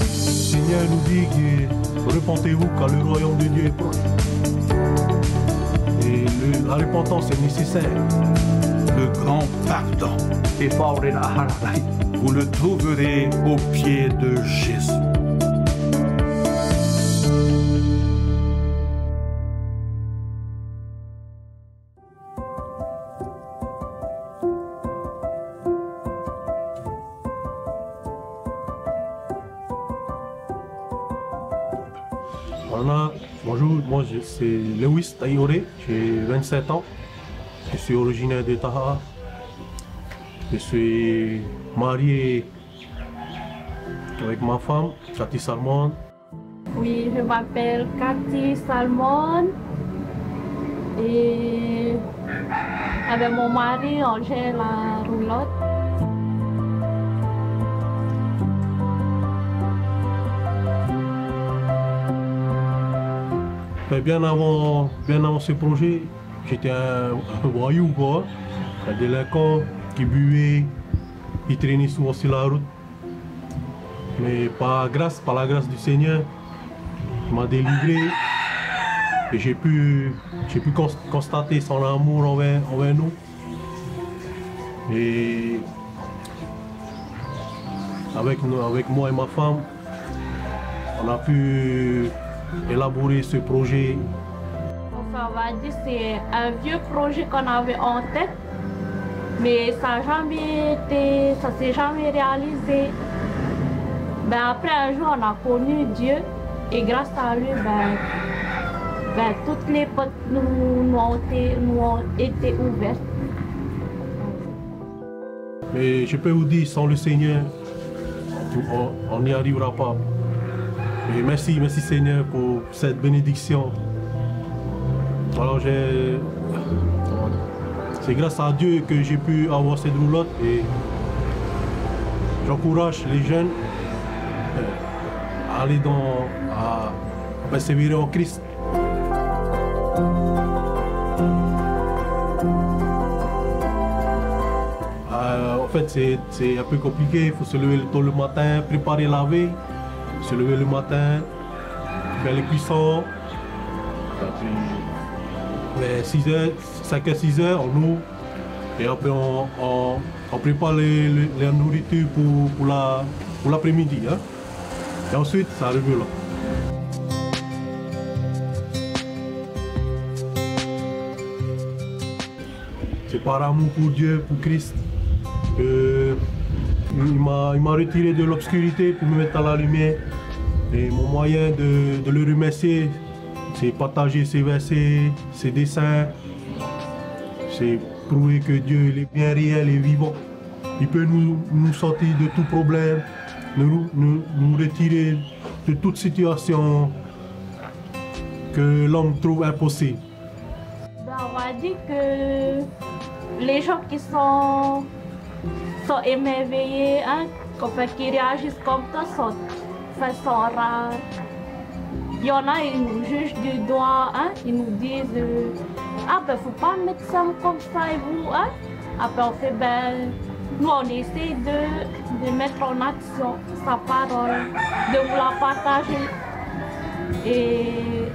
Seigneur nous dit que repentez-vous car le royaume de Dieu est proche. Et la repentance est nécessaire. Le grand pardon, vous le trouverez au pied de Jésus. Voilà, bonjour, moi c'est Lewis Taïoré, j'ai 27 ans, je suis originaire de Taha, je suis marié avec ma femme, Cathy Salmon. Oui, je m'appelle Cathy Salmon et avec mon mari, Angela Roulotte. Bien avant ce projet, j'étais un voyou, quoi. Un délinquant qui buvait, qui traînait souvent sur la route. Mais par la grâce du Seigneur, il m'a délivré et j'ai pu constater son amour envers nous. Et avec moi et ma femme, on a pu élaborer ce projet. Ça va dire c'est un vieux projet qu'on avait en tête, mais ça s'est jamais réalisé. Après un jour on a connu Dieu et grâce à lui toutes les portes nous ont été ouvertes. Mais je peux vous dire, sans le Seigneur, on n'y arrivera pas. Et merci Seigneur pour cette bénédiction. Alors c'est grâce à Dieu que j'ai pu avoir cette roulotte et j'encourage les jeunes à persévérer en Christ. En fait c'est un peu compliqué, il faut se lever tôt le matin, préparer la veille. Se lever le matin, faire les cuissons, vers 6h, 5h, 6h, on ouvre et après on prépare la nourriture pour l'après-midi. Hein? Et ensuite, ça arrive là. C'est par amour pour Dieu, pour Christ, il m'a retiré de l'obscurité pour me mettre à la lumière. Et mon moyen de le remercier, c'est partager ses versets, ses dessins. C'est prouver que Dieu il est bien réel et vivant. Il peut nous sortir de tout problème, nous retirer de toute situation que l'homme trouve impossible. On va dire que les gens qui sont émerveillés, hein, qui réagissent comme ça, sont façon rare. Il y en a, ils nous jugent du doigt, hein, ils nous disent faut pas mettre ça comme ça et vous, hein. Après on fait nous on essaie de mettre en action sa parole, de vous la partager.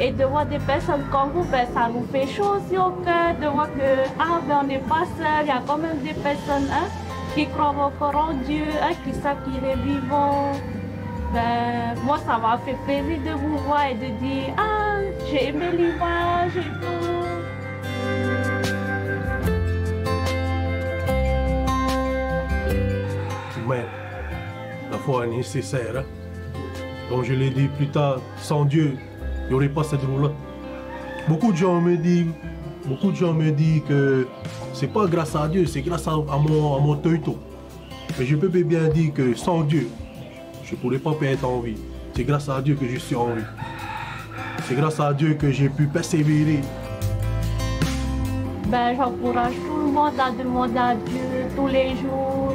Et de voir des personnes comme vous, ça nous fait chaud aussi au cœur, de voir que on n'est pas seul, il y a quand même des personnes, hein, qui croient encore en Dieu, hein, qui savent qu'il est vivant. Moi, ça m'a fait plaisir de vous voir et de dire j'ai aimé l'image et tout. Mais la foi est nécessaire. Hein? Comme je l'ai dit plus tard, sans Dieu, il n'y aurait pas cette roulotte. Beaucoup de gens me disent que c'est pas grâce à Dieu, c'est grâce à mon teuto. Mais je peux bien dire que sans Dieu, je ne pourrais pas être en vie. C'est grâce à Dieu que je suis en vie. C'est grâce à Dieu que j'ai pu persévérer. J'encourage tout le monde à demander à Dieu tous les jours.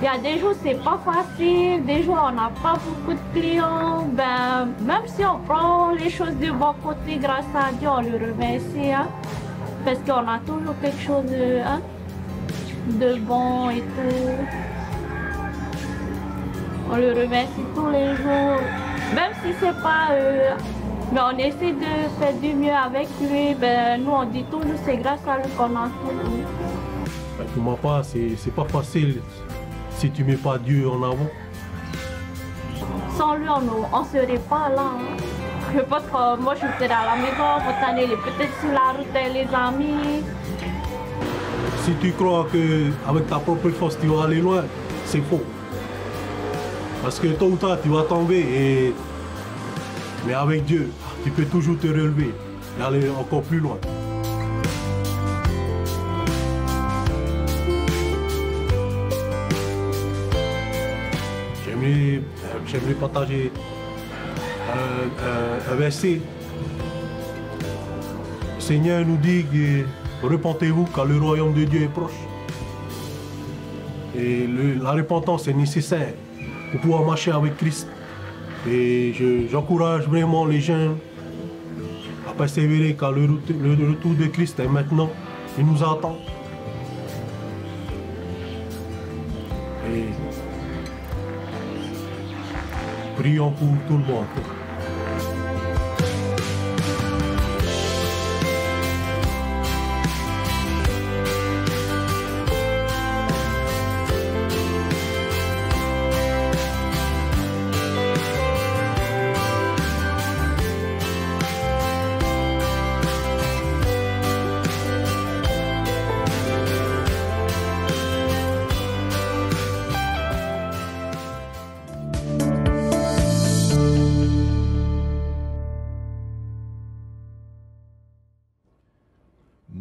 Il y a des jours c'est pas facile, des jours on n'a pas beaucoup de clients. Même si on prend les choses du bon côté, grâce à Dieu, on le remercie. Hein, parce qu'on a toujours quelque chose de bon et tout. On le remercie tous les jours. Même si c'est pas... mais on essaie de faire du mieux avec lui. Ben, nous, on dit toujours c'est grâce à lui qu'on a tout. Pour ma part, c'est pas facile si tu mets pas Dieu en avant. Sans lui, on ne serait pas là. Hein. Je pense que moi, je serais à la maison, votre année, peut-être sur la route avec les amis. Si tu crois qu'avec ta propre force, tu vas aller loin, c'est faux. Parce que tôt ou tard, tu vas tomber. Mais avec Dieu, tu peux toujours te relever et aller encore plus loin. J'aimerais partager un verset. Le Seigneur nous dit que repentez-vous car le royaume de Dieu est proche. Et la repentance est nécessaire pour pouvoir marcher avec Christ. Et j'encourage vraiment les gens à persévérer car le retour de Christ est maintenant. Il nous attend. Et prions pour tout le monde.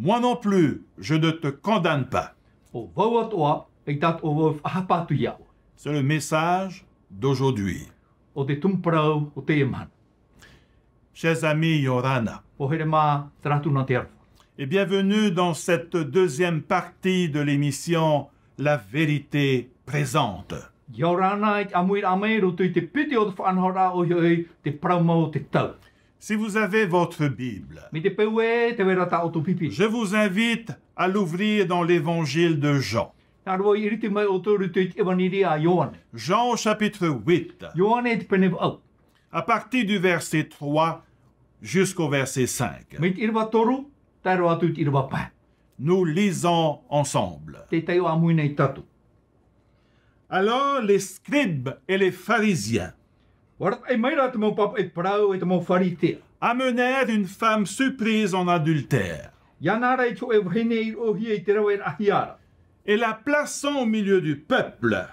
Moi non plus, je ne te condamne pas. C'est le message d'aujourd'hui. Chers amis Yorana, et bienvenue dans cette deuxième partie de l'émission La vérité présente. Si vous avez votre Bible, je vous invite à l'ouvrir dans l'évangile de Jean. Jean au chapitre 8, à partir du verset 3 jusqu'au verset 5. Nous lisons ensemble. Alors les scribes et les pharisiens amenèrent une femme surprise en adultère et la plaçant au milieu du peuple,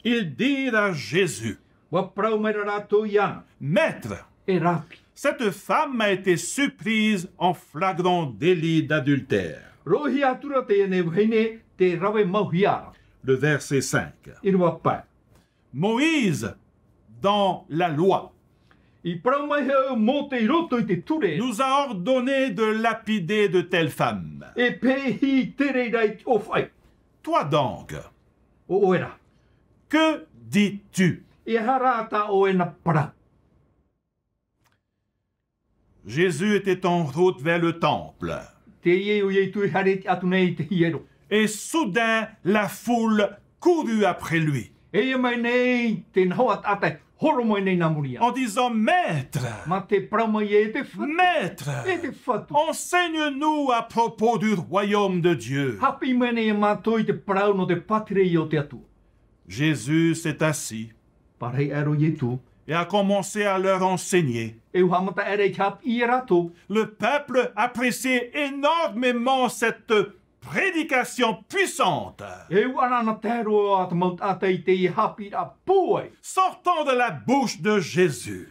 ils dirent à Jésus, Maître, cette femme a été surprise en flagrant délit d'adultère. Le verset 5. Moïse, dans la loi, nous a ordonné de lapider de telles femmes. Toi donc, que dis-tu? Jésus était en route vers le temple. Et soudain, la foule courut après lui, en disant, Maître, Maître, enseigne-nous à propos du royaume de Dieu. Jésus s'est assis et a commencé à leur enseigner. Le peuple appréciait énormément cette prédication puissante, sortant de la bouche de Jésus.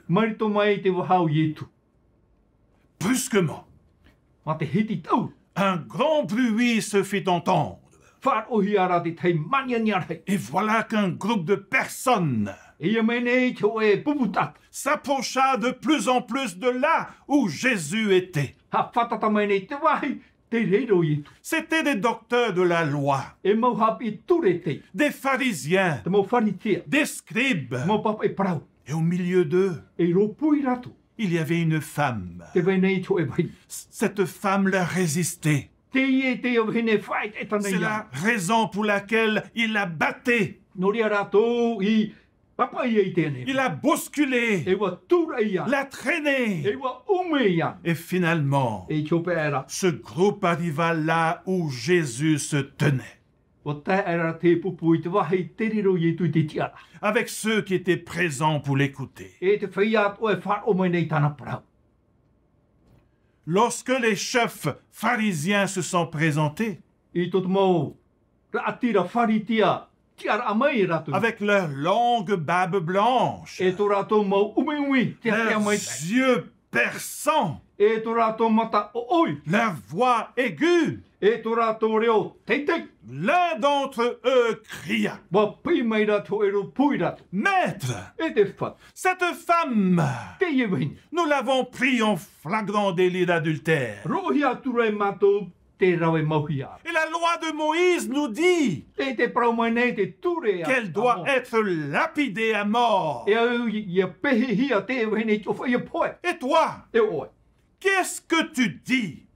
Brusquement, un grand bruit se fit entendre. Et voilà qu'un groupe de personnes s'approcha de plus en plus de là où Jésus était. C'étaient des docteurs de la loi, des pharisiens, des scribes. Et au milieu d'eux, il y avait une femme. Cette femme leur résistait. C'est la raison pour laquelle il la battait. Il a bousculé, l'a traîné. Et finalement, ce groupe arriva là où Jésus se tenait, avec ceux qui étaient présents pour l'écouter. Lorsque les chefs pharisiens se sont présentés, avec leurs longues barbes blanches, leurs yeux perçants, leur voix aiguë, l'un d'entre eux cria: Maître, cette femme, nous l'avons pris en flagrant délit d'adultère. Et la loi de Moïse nous dit qu'elle doit être lapidée à mort. Et toi, qu'est-ce que tu dis?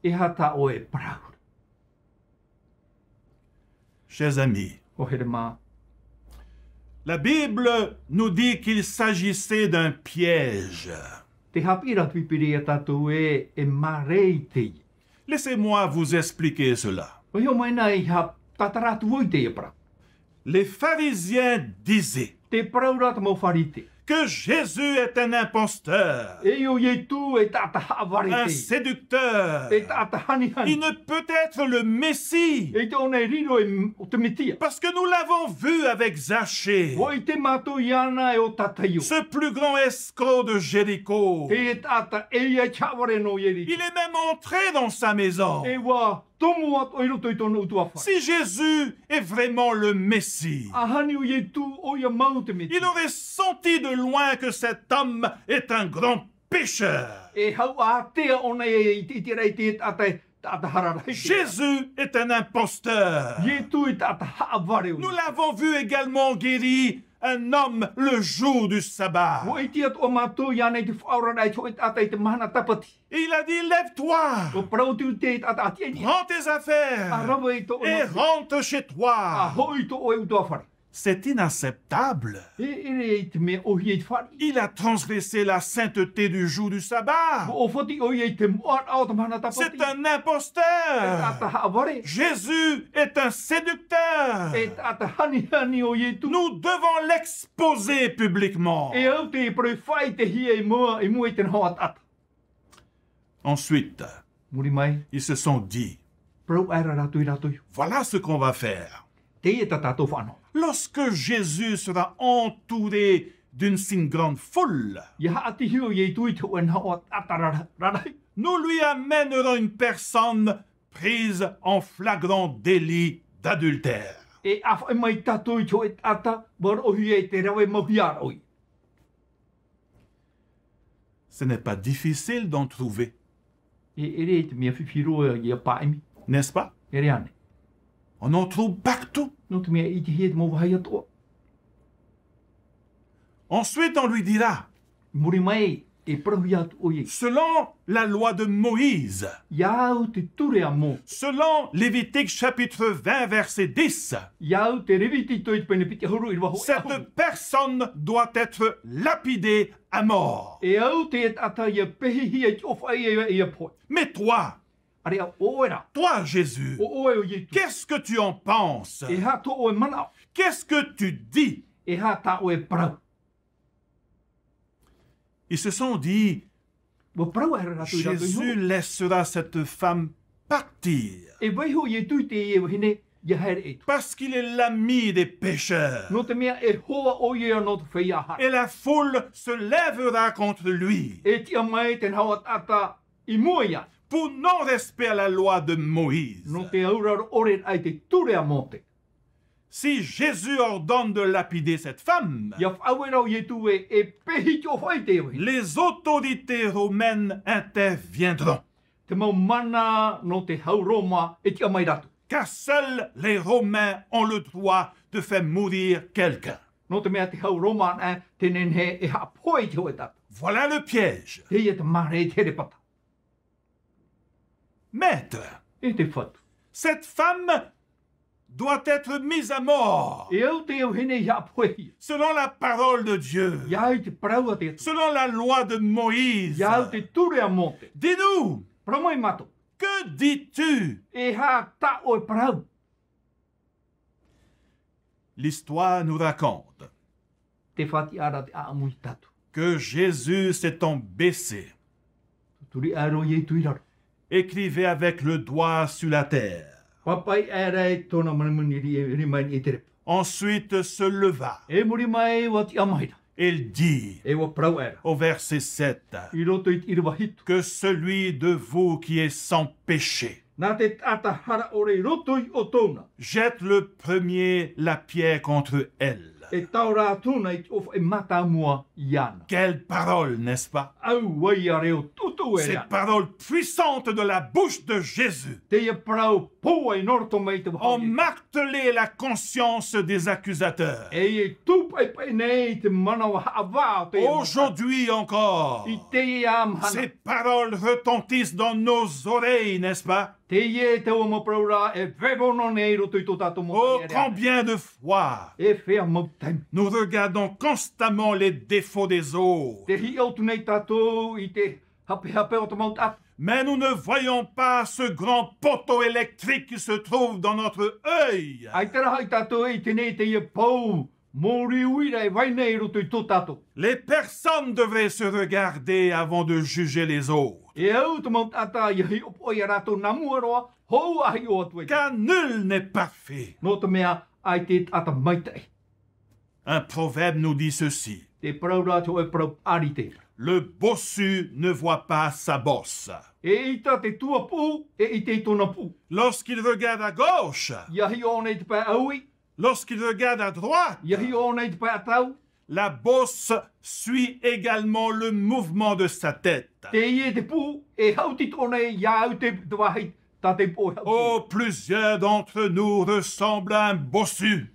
Chers amis, la Bible nous dit qu'il s'agissait d'un piège. Laissez-moi vous expliquer cela. Les pharisiens disaient que Jésus est un imposteur, un séducteur. Il ne peut être le Messie, parce que nous l'avons vu avec Zachée, ce plus grand escroc de Jéricho. Il est même entré dans sa maison. Si Jésus est vraiment le Messie, il aurait senti de loin que cet homme est un grand pécheur. Jésus est un imposteur. Nous l'avons vu également guérir un homme le jour du sabbat. Et il a dit: lève-toi, prends tes affaires et rentre chez toi. C'est inacceptable. Il a transgressé la sainteté du jour du sabbat. C'est un imposteur. Jésus est un séducteur. Nous devons l'exposer publiquement. Ensuite, ils se sont dit: voilà ce qu'on va faire. Lorsque Jésus sera entouré d'une si grande foule, nous lui amènerons une personne prise en flagrant délit d'adultère. Ce n'est pas difficile d'en trouver, n'est-ce pas? On en trouve partout. Ensuite, on lui dira, selon la loi de Moïse, selon Lévitique chapitre 20, verset 10, cette personne doit être lapidée à mort. Mais toi, Jésus, qu'est-ce que tu en penses? Qu'est-ce que tu dis? Ils se sont dit, Jésus laissera cette femme partir parce qu'il est l'ami des pécheurs. Et la foule se lèvera contre lui pour non-respect à la loi de Moïse. Si Jésus ordonne de lapider cette femme, les autorités romaines interviendront. Car seuls les Romains ont le droit de faire mourir quelqu'un. Voilà le piège. Maître, cette femme doit être mis à mort selon la parole de Dieu, selon la loi de Moïse. Dis-nous, que dis-tu? L'histoire nous raconte que Jésus s'étant baissé, écrivait avec le doigt sur la terre. Ensuite se leva. Il dit au verset 7 que celui de vous qui est sans péché jette le premier la pierre contre elle. Quelle parole, n'est-ce pas? Cette parole puissante de la bouche de Jésus ont martelé la conscience des accusateurs. Aujourd'hui encore, ces paroles retentissent dans nos oreilles, n'est-ce pas? Oh, combien de fois nous regardons constamment les défauts des autres, mais nous ne voyons pas ce grand poteau électrique qui se trouve dans notre œil. Les personnes devraient se regarder avant de juger les autres. Car nul n'est parfait. Un proverbe nous dit ceci: le bossu ne voit pas sa bosse. Lorsqu'il regarde à gauche, lorsqu'il regarde à droite, la bosse suit également le mouvement de sa tête. Oh, plusieurs d'entre nous ressemblent à un bossu.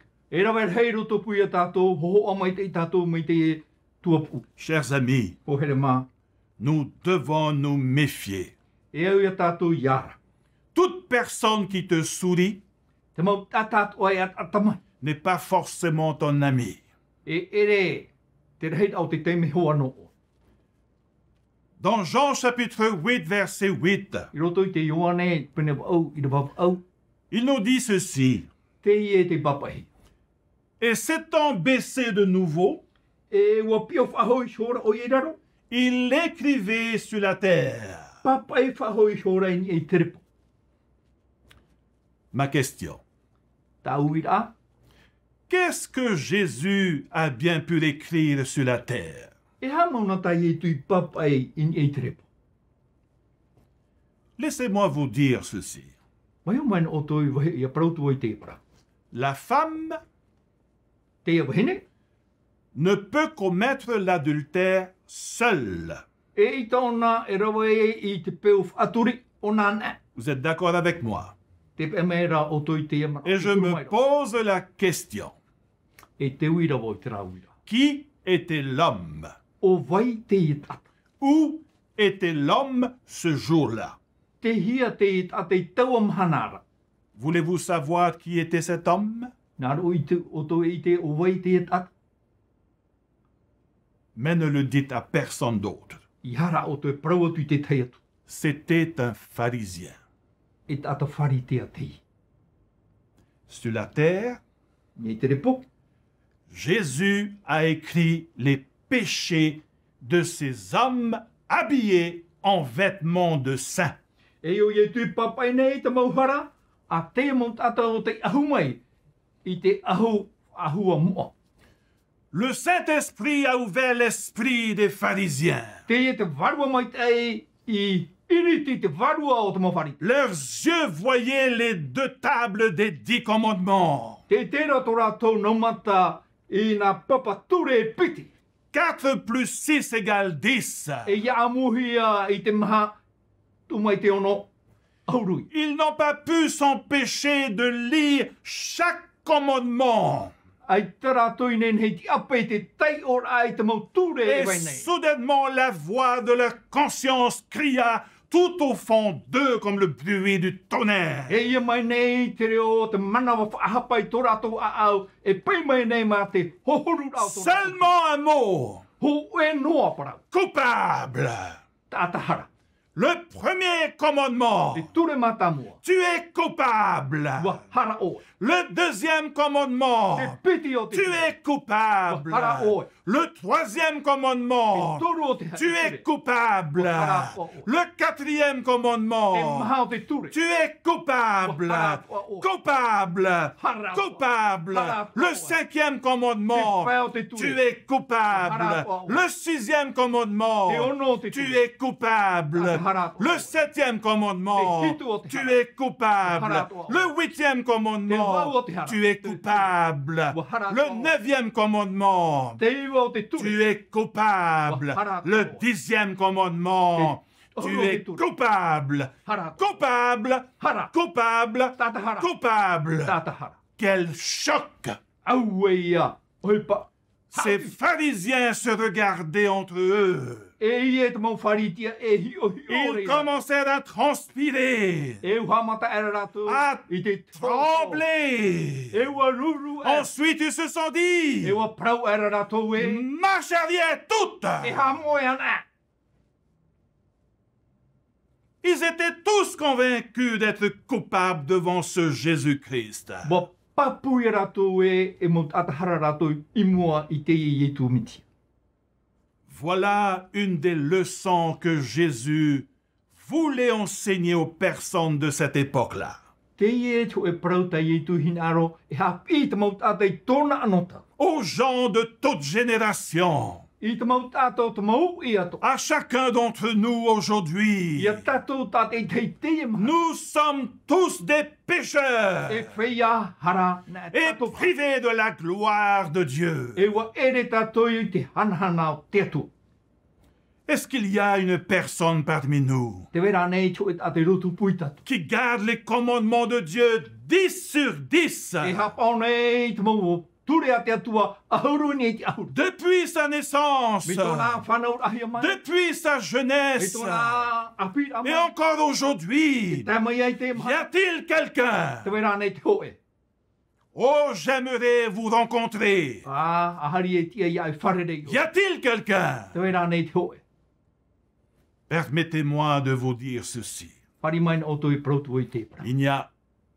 Chers amis, nous devons nous méfier. Toute personne qui te sourit n'est pas forcément ton ami. Dans Jean chapitre 8, verset 8, il nous dit ceci: et s'étant baissé de nouveau, il écrivait sur la terre. Ma question: qu'est-ce que Jésus a bien pu écrire sur la terre? Laissez-moi vous dire ceci. La femme ne peut commettre l'adultère seule. Vous êtes d'accord avec moi? Et je me pose la question: qui était l'homme? Où était l'homme ce jour-là? Voulez-vous savoir qui était cet homme? Mais ne le dites à personne d'autre. C'était un pharisien. Sur la terre, Jésus a écrit les péchés de ces hommes habillés en vêtements de saints. Le Saint-Esprit a ouvert l'esprit des pharisiens. Leurs yeux voyaient les deux tables des 10 commandements. 4 plus 6 égale 10. Ils n'ont pas pu s'empêcher de lire chaque commandement. Et soudainement, la voix de leur conscience cria: tout au fond d'eux comme le bruit du tonnerre. Seulement un mot. Coupable. Le premier commandement. Tu es coupable. Le deuxième commandement. Tu es coupable. Le troisième commandement. Tu es coupable. Le quatrième commandement. Tu es coupable. Coupable. Coupable. Le cinquième commandement. Tu es coupable. Le sixième commandement. Tu es coupable. Le septième commandement. Tu es coupable. Le huitième commandement. Tu es coupable. Le neuvième commandement. Tu es coupable. Le 10e commandement. Tu es coupable. Coupable. Coupable. Coupable. Quel choc! Ces pharisiens se regardaient entre eux. Ils commencèrent à transpirer, à trembler. Ensuite, ils se sont dit, marche arrière toute. Ils étaient tous convaincus d'être coupables devant ce Jésus-Christ. Voilà une des leçons que Jésus voulait enseigner aux personnes de cette époque-là. Aux gens de toute génération. À chacun d'entre nous aujourd'hui. Nous sommes tous des pécheurs et privés de la gloire de Dieu. Est-ce qu'il y a une personne parmi nous qui garde les commandements de Dieu 10 sur 10 depuis sa naissance, depuis sa jeunesse, et encore aujourd'hui? Y a-t-il quelqu'un? Oh, j'aimerais vous rencontrer. Y a-t-il quelqu'un? Permettez-moi de vous dire ceci. Il n'y a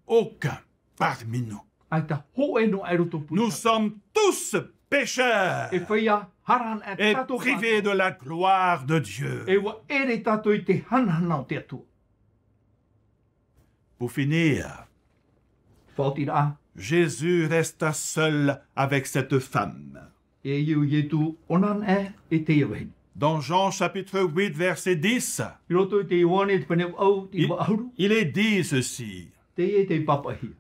aucun parmi nous. Nous sommes tous pécheurs et privés de la gloire de Dieu. Pour finir, Jésus resta seul avec cette femme. Dans Jean chapitre 8, verset 10, il est dit ceci.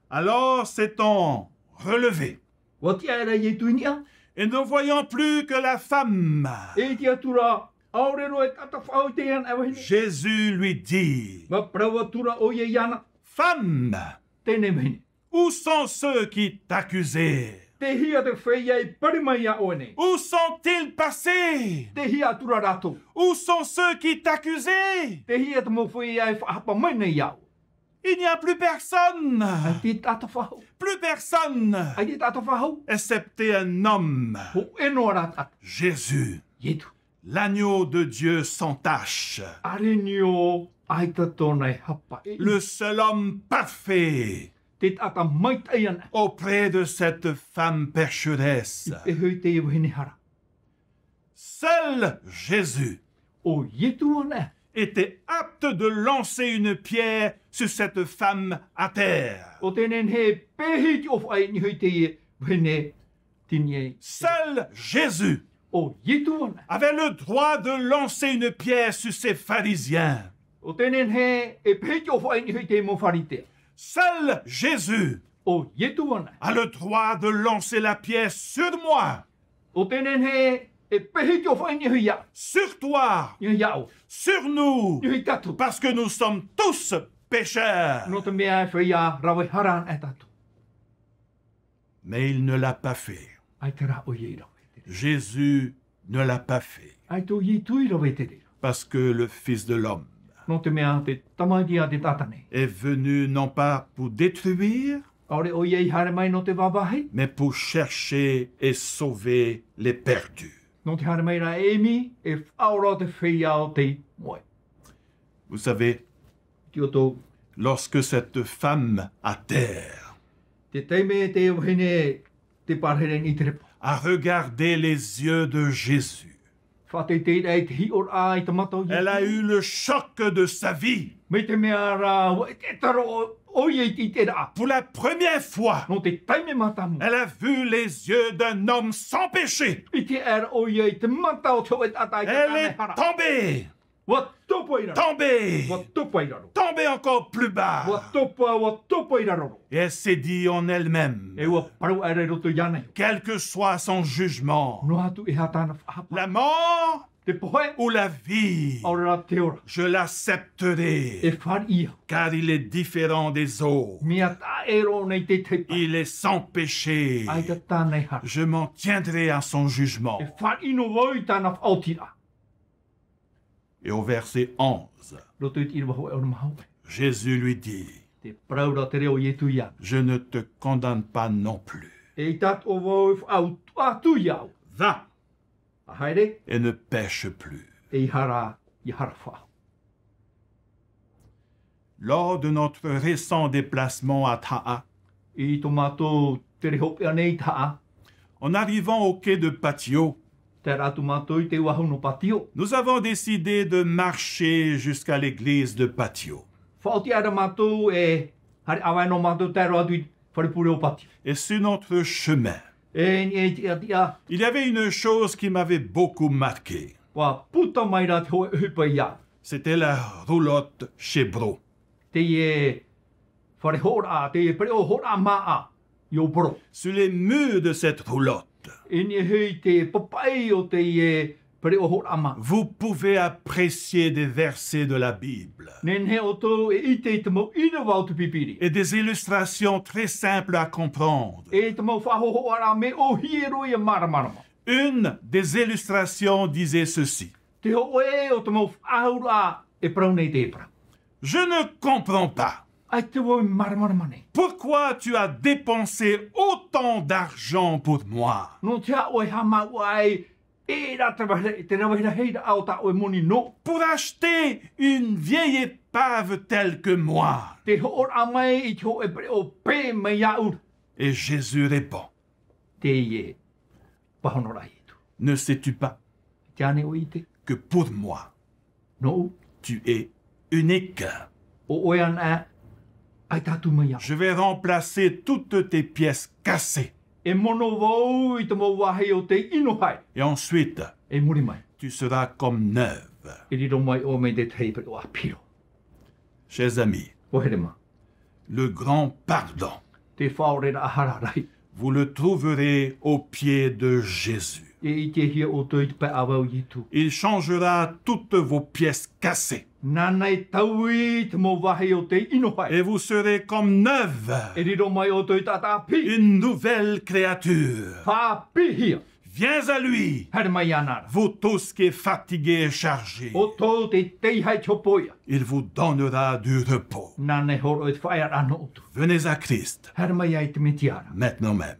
Alors s'étant relevé, et ne voyant plus que la femme, Jésus lui dit, Femme, où sont ceux qui t'accusaient? Où sont-ils passés? Où sont ceux qui t'accusaient? Il n'y a plus personne. Plus personne. Excepté un homme. Jésus. L'agneau de Dieu sans tache. Le seul homme parfait. Auprès de cette femme pécheresse. Seul Jésus était apte de lancer une pierre sur cette femme à terre. Seul Jésus avait le droit de lancer une pierre sur ces pharisiens. Seul Jésus a le droit de lancer la pierre sur moi. Sur toi, sur nous, parce que nous sommes tous pécheurs. Mais il ne l'a pas fait. Jésus ne l'a pas fait. Parce que le Fils de l'homme est venu non pas pour détruire, mais pour chercher et sauver les perdus. Vous savez, lorsque cette femme à terre a regardé les yeux de Jésus, elle a eu le choc de sa vie. Pour la première fois, elle a vu les yeux d'un homme sans péché. Elle est tombée. Tombée encore plus bas. Et elle s'est dit en elle-même, quel que soit son jugement, la mort ou la vie, je l'accepterai, car il est différent des autres. Il est sans péché. Je m'en tiendrai à son jugement. Et au verset 11, Jésus lui dit, je ne te condamne pas non plus. Va et ne pêche plus. Lors de notre récent déplacement à Ta'a, en arrivant au quai de Patio, nous avons décidé de marcher jusqu'à l'église de Patio. Et sur notre chemin, il y avait une chose qui m'avait beaucoup marqué. C'était la roulotte chez Bro. Sur les murs de cette roulotte, vous pouvez apprécier des versets de la Bible et des illustrations très simples à comprendre. Une des illustrations disait ceci. Je ne comprends pas. Pourquoi tu as dépensé autant d'argent pour moi? Pour acheter une vieille épave telle que moi. Et Jésus répond, ne sais-tu pas que pour moi, tu es unique? Je vais remplacer toutes tes pièces cassées. Et ensuite, tu seras comme neuve. Chers amis, le grand pardon, vous le trouverez au pied de Jésus. Il changera toutes vos pièces cassées. Et vous serez comme neuve, une nouvelle créature. Viens à lui, vous tous qui êtes fatigués et chargés. Il vous donnera du repos. Venez à Christ, maintenant même.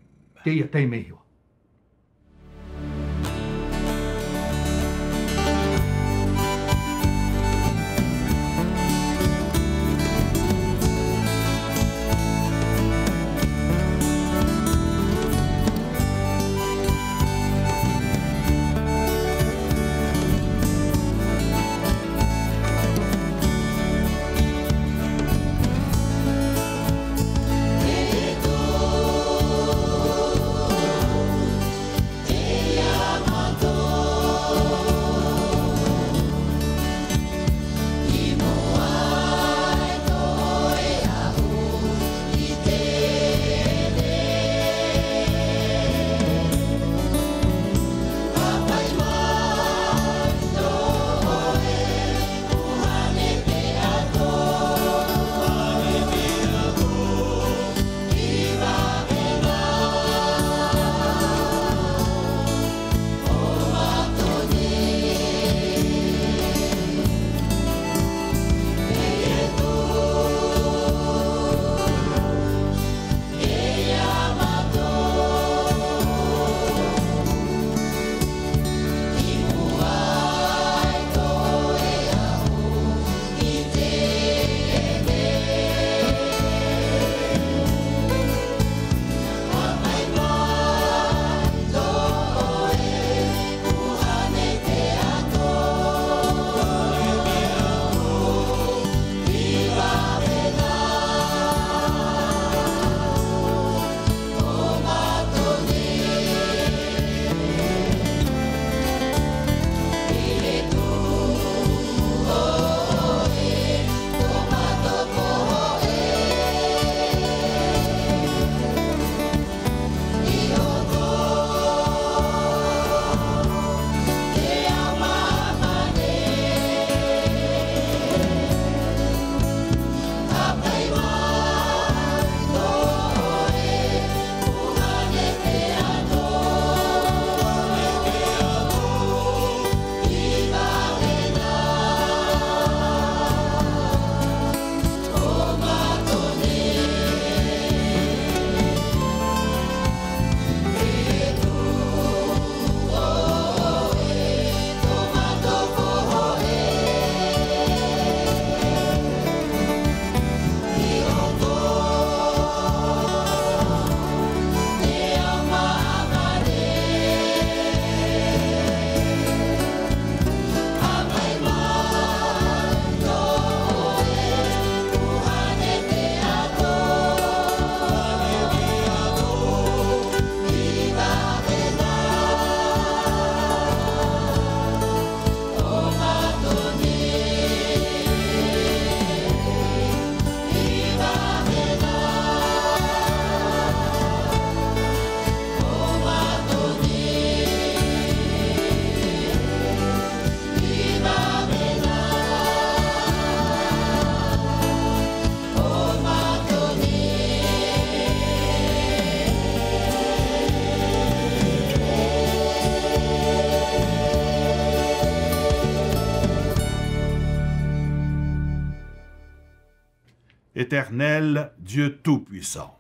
Éternel Dieu Tout-Puissant,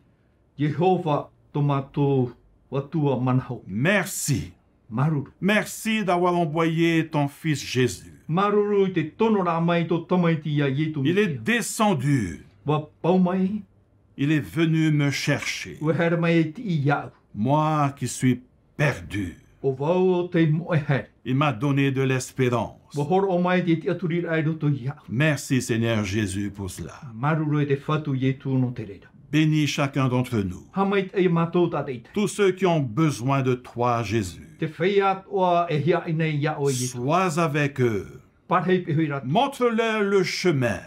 merci. Merci d'avoir envoyé ton Fils Jésus. Il est descendu. Il est venu me chercher. Moi qui suis perdu. Il m'a donné de l'espérance. Merci Seigneur Jésus pour cela. Bénis chacun d'entre nous. Tous ceux qui ont besoin de toi, Jésus. Sois avec eux. Montre-leur le chemin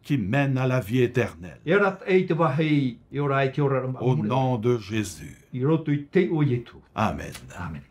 qui mène à la vie éternelle. Au nom de Jésus. Amen. Amen.